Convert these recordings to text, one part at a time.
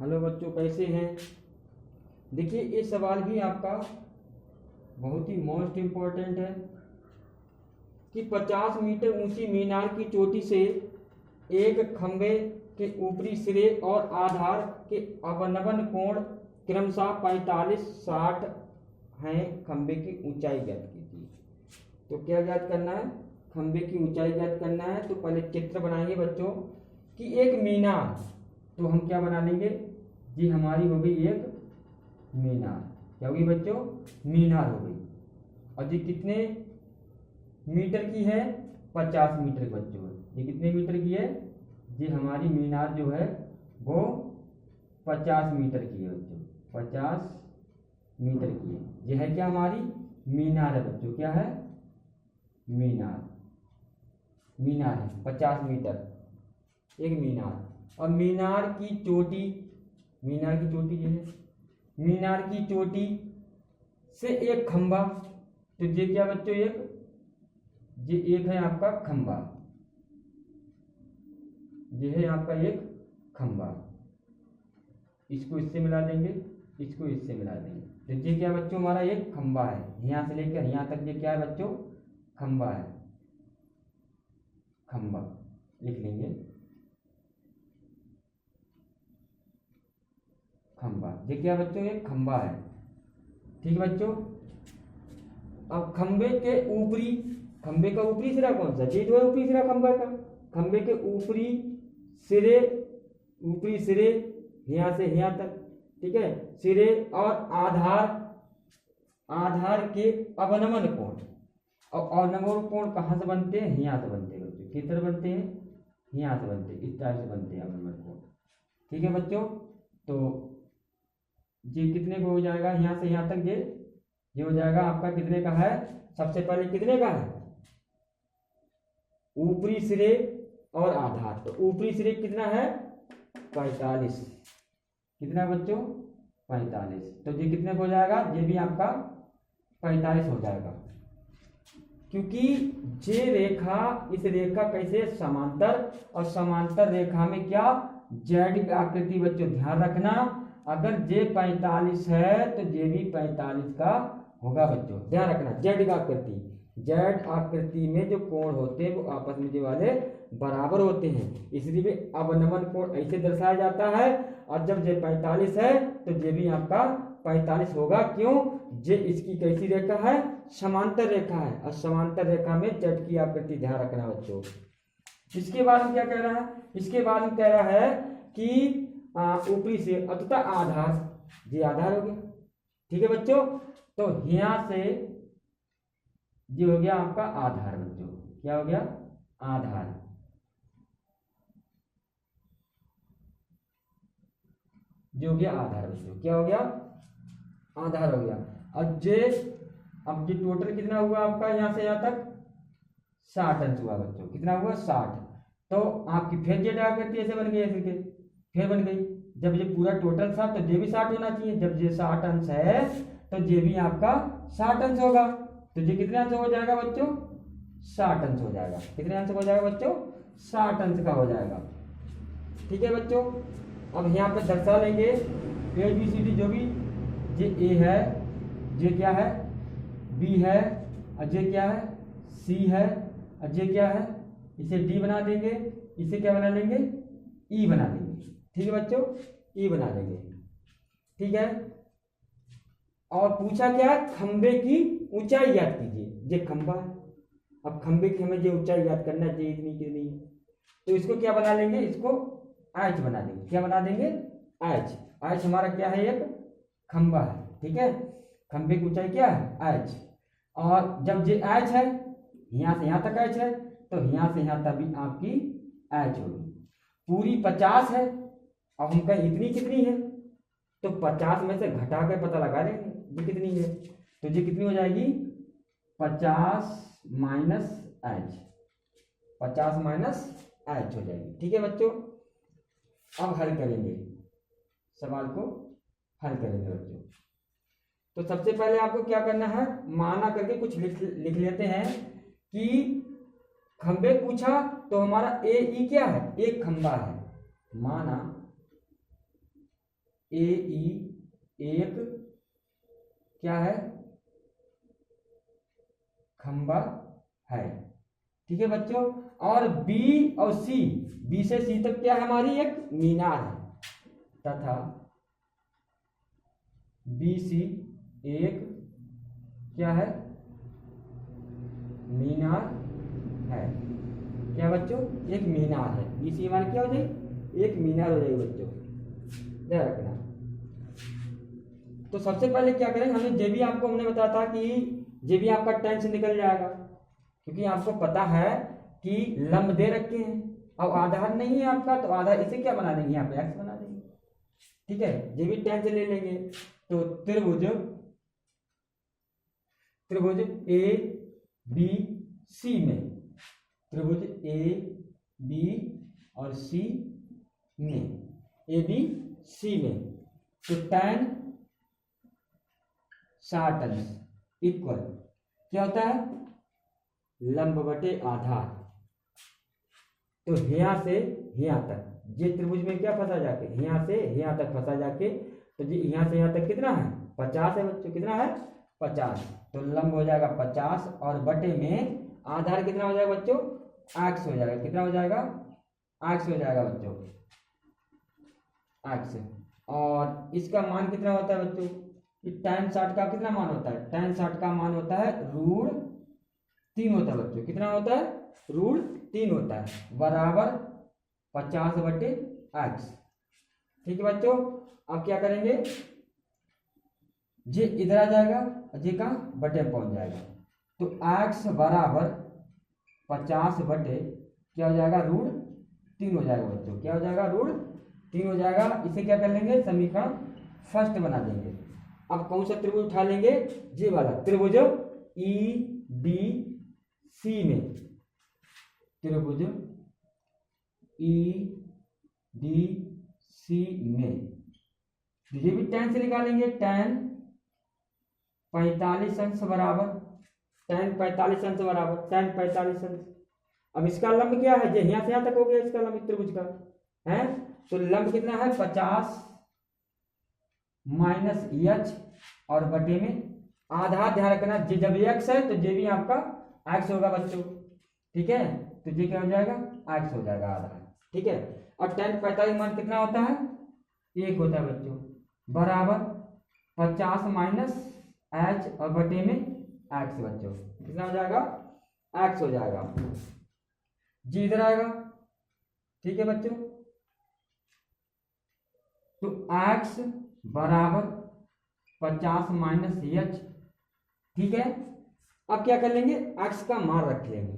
Hello बच्चों, कैसे हैं। देखिए, ये सवाल भी आपका बहुत ही मोस्ट इम्पोर्टेंट है कि 50 मीटर ऊंची मीनार की चोटी से एक खंबे के ऊपरी सिरे और आधार के अवनमन कोण क्रमशः 45-60 हैं। खंबे की ऊंचाई ज्ञात कीजिए। तो क्या ज्ञात करना है? खंबे की ऊंचाई ज्ञात करना है। तो पहले चित्र बनाएंगे बच्चों कि एक मीनार, तो हम क्या बना लेंगे जी, हमारी हो गई एक मीनार। क्या होगी बच्चों? मीनार हो गई। और जी कितने मीटर की है? 50 मीटर बच्चों। ये कितने मीटर की है जी? हमारी मीनार जो है वो 50 मीटर की है बच्चों, 50 मीटर की है। ये है क्या? हमारी मीनार है बच्चों। क्या है? मीनार। मीनार है 50 मीटर एक मीनार। और मीनार की चोटी, मीनार की चोटी ये है, मीनार की चोटी से एक खंबा। तो ये क्या बच्चों? ये एक है आपका खंबा। ये है आपका एक खंबा। इसको इससे मिला देंगे, इसको इससे मिला देंगे। तो ये क्या बच्चों? हमारा एक खंबा है। यहां से लेकर यहां तक ये क्या है बच्चों? खंबा है। खंबा लिख लेंगे, खंबा। ये क्या बच्चों? एक खंबा है। ठीक है बच्चों। अब खंबे के ऊपरी, खंबे का ऊपरी सिरा कौन सा? ये जो है ऊपरी सिरा खंबे का। खंबे के ऊपरी सिरे, ऊपरी सिरे यहां से यहां तक, ठीक है, सिरे और आधार, आधार के अवनमन कोण। और अवनमन कोण कहां से बनते हैं? यहां से बनते हैं बच्चों। किस तरह बनते हैं? यहां से बनते हैं, इस टाइप से बनते हैं अवनमन कोण। ठीक है बच्चों। तो ये कितने को हो जाएगा? यहां से यहां तक ये हो जाएगा आपका कितने का है? सबसे पहले कितने का है? ऊपरी सिरे और आधार। तो ऊपरी सिरे कितना है? 45। कितना बच्चों? 45। तो ये कितने को हो जाएगा? ये भी आपका 45 हो जाएगा, क्योंकि ये रेखा, इस रेखा कैसे समांतर, और समांतर रेखा में क्या जेड की आकृति बच्चों ध्यान रखना। अगर जे 45 है तो जे भी 45 का होगा बच्चों, ध्यान रखना। जेड का आकृति, जेड आकृति में जो कोण होते हैं वो आपस में जो वाले बराबर होते हैं, इसलिए भी अवनमन कोण ऐसे दर्शाया जाता है। और जब जे 45 है तो जे भी आपका 45 होगा। क्यों? जे इसकी कैसी रेखा है? समांतर रेखा है। और समांतर रेखा में जेड की आकृति ध्यान रखना बच्चों। इसके बाद हम क्या कह रहा है? इसके बाद हम कह रहा है कि ऊपरी से अतः आधार, ये आधार हो गया। ठीक है बच्चों। तो यहां से ये हो गया आपका आधार बच्चों। क्या हो गया? आधार। जो हो गया आधार बच्चों। क्या हो गया? आधार हो गया। और जे, अब ये टोटल कितना हुआ आपका यहां से यहां तक? 60 अंश हुआ बच्चों। कितना हुआ? 60। तो आपकी फिर जेड आकृति ऐसे बन गई, ऐसे के फिर बन गई। जब ये पूरा टोटल था तो जे भी 60 होना चाहिए। जब ये 60 अंश है तो जे भी आपका 60 अंश होगा। तो ये कितने अंश हो जाएगा बच्चों? 60 अंश हो जाएगा। कितने अंश हो जाएगा बच्चों? 60 अंश का हो जाएगा। ठीक है बच्चों। अब यहाँ पे दर्शा लेंगे ए बी सी डी, जो भी, ये ए है, ये क्या है? बी है, और ये क्या है? सी है, और ये क्या है? इसे डी बना देंगे। इसे क्या बना लेंगे? ई बना लेंगे। ठीक है बच्चों, ई बना लेंगे। ठीक है। और पूछा क्या? खंबे की ऊंचाई ज्ञात कीजिए। ये खंबा है। अब खंबे की हमें जो ऊंचाई ज्ञात करना है, इतनी कितनी है, तो इसको क्या बना लेंगे? इसको एच बना देंगे। क्या बना देंगे? एच। एच हमारा क्या है? एक खंबा है। ठीक है। खंबे की ऊंचाई क्या है? एच। और जब ये एच है, यहां से यहां तक एच है, तो यहां से यहां तक भी आपकी एच होगी। पूरी 50 है, अब हम कहें इतनी कितनी है, तो 50 में से घटा के पता लगा लेंगे ये कितनी है। तो ये कितनी हो जाएगी? 50 माइनस एच, 50 माइनस एच हो जाएगी। ठीक है बच्चों। अब हल करेंगे, सवाल को हल करेंगे बच्चों। तो सबसे पहले आपको क्या करना है? माना करके कुछ लिख लेते हैं कि खंबे पूछा तो हमारा ए ई क्या है? एक खंबा है। माना ए ई एक क्या है, खंबा है। ठीक है बच्चों। और बी और सी, बी से सी तक क्या है, हमारी एक मीनार है, तथा बी सी एक क्या है, मीनार है। क्या बच्चों, एक मीनार है। बी सी मान क्या हो जाएगी, एक मीनार हो जाएगी बच्चों, ध्यान रखना। तो सबसे पहले क्या करेंगे, हमने जे भी आपको हमने बताया था कि जे भी आपका 10 से निकल जाएगा, क्योंकि आपको पता है कि लंब दे रखे हैं, अब आधार नहीं है आपका, तो आधार इसे क्या बना देंगे, यहाँ पे एक्स बना देंगे। ठीक है, जे भी 10 से ले लेंगे। तो त्रिभुज त्रिभुज ए बी सी में, त्रिभुज ए बी और सी में, ए बी सी में, तो tan 60 अंश इक्वल क्या होता है, लंब बटे आधार। तो यहाँ से यहाँ तक, ये त्रिभुज में क्या फंसा जाके, यहाँ से यहाँ तक फंसा जाके, तो जी यहाँ से यहाँ तक कितना है, 50 है बच्चों, कितना है 50। तो लंब हो जाएगा 50 और बटे में आधार कितना हो जाएगा बच्चों, एक्स हो जाएगा। कितना हो जाएगा, एक्स हो जाएगा बच्चों, एक्स। और इसका मान कितना होता है बच्चों, tan 60 का कितना मान होता है, tan 60 का मान होता है √3 होता है बच्चों। कितना होता है, √3 होता है, बराबर 50 बटे एक्स। ठीक है बच्चों। अब क्या करेंगे, जे इधर आ जाएगा, जे का बटे पहुंच जाएगा, तो एक्स बराबर 50 बटे क्या हो जाएगा, √3 हो जाएगा बच्चों। क्या हो जाएगा, √3 हो जाएगा। इसे क्या कर लेंगे, समीकरण फर्स्ट बना देंगे। अब कौन सा त्रिभुज उठा लेंगे, ये वाला त्रिभुज ई डी सी में, त्रिभुज ई डी सी में, ये भी tan से निकालेंगे, tan 45 अंश बराबर, tan 45 अंश बराबर tan 45 अंश। अब इसका लंब क्या है, जो यहाँ से यहाँ तक हो गया इसका लंब त्रिभुज का है, तो लंब कितना है 50 माइनस एच और बटे में आधार। ध्यान रखना, जे जब एक्स है तो जे भी आपका एक्स होगा बच्चों। ठीक है, तो जे क्या हो जाएगा, एक्स हो जाएगा आधार। ठीक है, और tan 45 मान कितना होता है, 1 होता है बच्चों, बराबर 50 माइनस एच और बटे में एक्स बच्चों। कितना हो जाएगा, एक्स हो जाएगा, जी इधर आएगा। ठीक है बच्चों, तो एक्स बराबर 50 माइनस एच। ठीक है, अब क्या कर लेंगे, एक्स का मान रख लेंगे।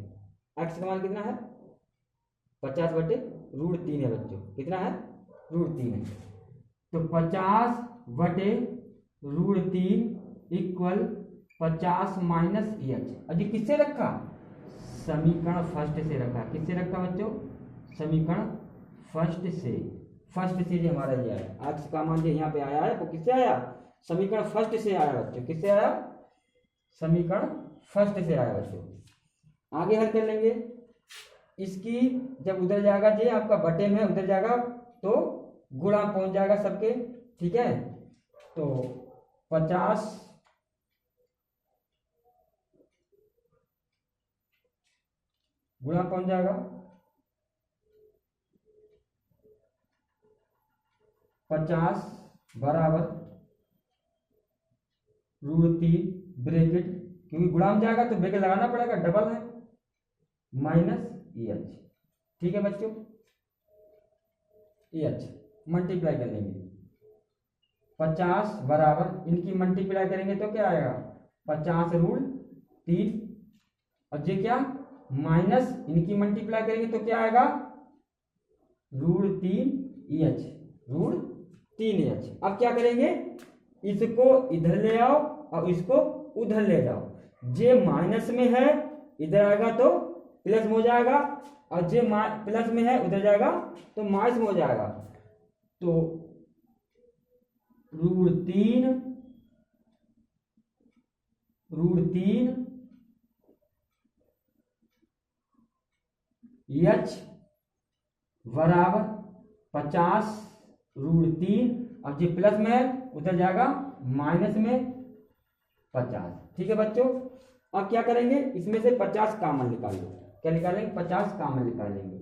एक्स का मान कितना है, 50 बटे √3 है बच्चों। कितना है, √3 है, तो 50 बटे √3 इक्वल 50 माइनस एच। अभी किससे रखा, समीकरण फर्स्ट से रखा। किससे रखा बच्चों, समीकरण फर्स्ट से। फर्स्ट से जो हमारा ये आया, एक्स का मान जो यहाँ पे आया है वो किससे आया, समीकरण फर्स्ट से आया बच्चों। किससे आया, समीकरण फर्स्ट से आया बच्चों। आगे हल कर लेंगे इसकी, जब उधर जाएगा जे आपका बटे में उधर जाएगा तो गुणा पहुंच जाएगा सबके। ठीक है, तो 50 गुणा पहुंच जाएगा 50 बराबर √3 ब्रैकेट, क्योंकि गुणा में जाएगा तो ब्रैकेट लगाना पड़ेगा, डबल है, माइनस एच। ठीक है बच्चों, एच मल्टीप्लाई कर लेंगे, 50 बराबर इनकी मल्टीप्लाई करेंगे तो क्या आएगा, 50√3, और ये क्या माइनस इनकी मल्टीप्लाई करेंगे तो क्या आएगा, √3h, √3h। अब क्या करेंगे, इसको इधर ले आओ और इसको उधर ले जाओ। जे माइनस में है इधर आएगा तो प्लस में हो जाएगा, और जे प्लस में है उधर जाएगा तो माइनस में हो जाएगा। तो √3 h बराबर 50 √3 अब जो प्लस में है उधर जाएगा माइनस में 50। ठीक है बच्चों, अब क्या करेंगे, इसमें से 50 कॉमन निकाल लो। क्या निकालेंगे, 50 कॉमन निकालेंगे।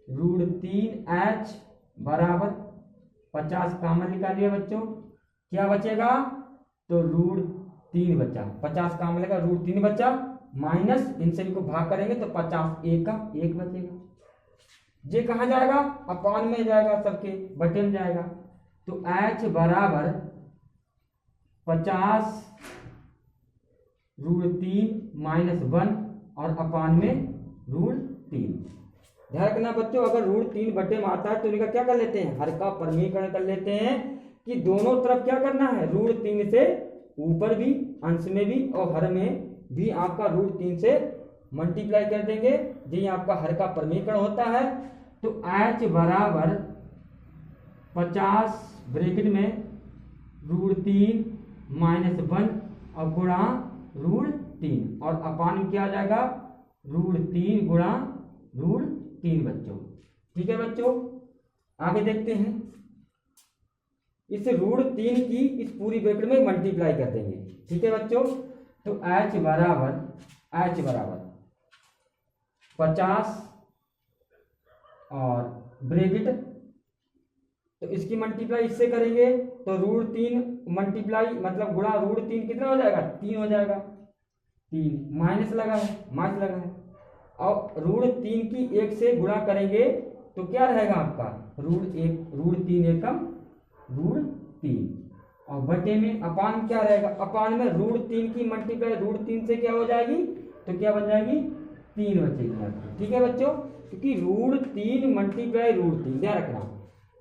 √3h बराबर 50 कॉमन निकालिए बच्चों, क्या बचेगा, तो √3 बचा, 50 कॉमन लेगा, √3 बचा, माइनस इनसे इनको भाग करेंगे तो 50 एक का एक बचेगा। ये कहाँ जाएगा, अपान में जाएगा, सबके बटे में जाएगा। तो h बराबर 50 √3 माइनस 1 और अपान में √3। ध्यान रखना बच्चों, अगर √3 बटे में आता है तो इनका क्या कर लेते हैं, हर का परमीकरण कर लेते हैं कि दोनों तरफ क्या करना है, √3 से ऊपर भी, अंश में भी और हर में भी आपका √3 से मल्टीप्लाई कर देंगे। ये आपका हर का परमीकरण होता है। तो h बराबर 50 ब्रैकेट में √3 माइनस 1 और गुणा √3 और अपान में क्या आ जाएगा, √3 गुणा √3 बच्चों। ठीक है बच्चों, आगे देखते हैं। इस √3 की इस पूरी ब्रैकेट में मल्टीप्लाई कर देंगे। ठीक है बच्चों, तो h बराबर 50 और ब्रैकेट, तो इसकी मल्टीप्लाई इससे करेंगे तो √3 मल्टीप्लाई मतलब गुणा √3 कितना हो जाएगा, 3 हो जाएगा, 3 माइनस लगा है और √3 की 1 से गुणा करेंगे तो क्या रहेगा आपका, √3 एकम √3 और बटे में अपान क्या रहेगा, अपान में √3 की मल्टीप्लाई √3 से क्या हो जाएगी, तो क्या बन जाएगी, 3 बचेगी आपकी। ठीक है बच्चों, क्योंकि √3 मल्टीप्लाई √3, ध्यान रखना,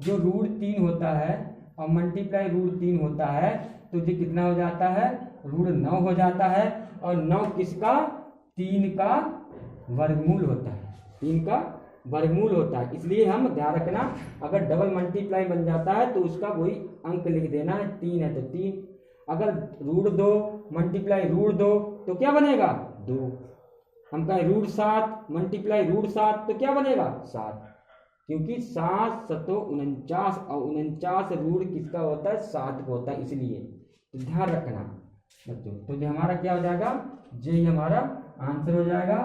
जो √3 होता है और मल्टीप्लाई √3 होता है तो ये कितना हो जाता है, √9 हो जाता है। और 9 किसका, 3 का वर्गमूल होता है, 3 का वर्गमूल होता है। इसलिए हम ध्यान रखना, अगर डबल मल्टीप्लाई बन जाता है तो उसका वही अंक लिख देना है, 3 है तो 3। अगर √2 मल्टीप्लाई √2 तो क्या बनेगा, 2। हम कहें √7 मल्टीप्लाई √7 तो क्या बनेगा, 7, क्योंकि 7 7 49 और 49 रूट किसका होता है, 7 को होता है, इसलिए तो ध्यान रखना बच्चों। तो ये हमारा क्या हो जाएगा, ये हमारा आंसर हो जाएगा।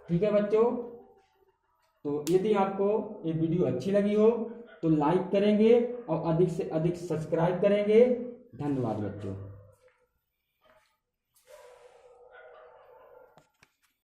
ठीक है बच्चों, तो यदि आपको ये वीडियो अच्छी लगी हो तो लाइक करेंगे और अधिक से अधिक सब्सक्राइब करेंगे। धन्यवाद बच्चों।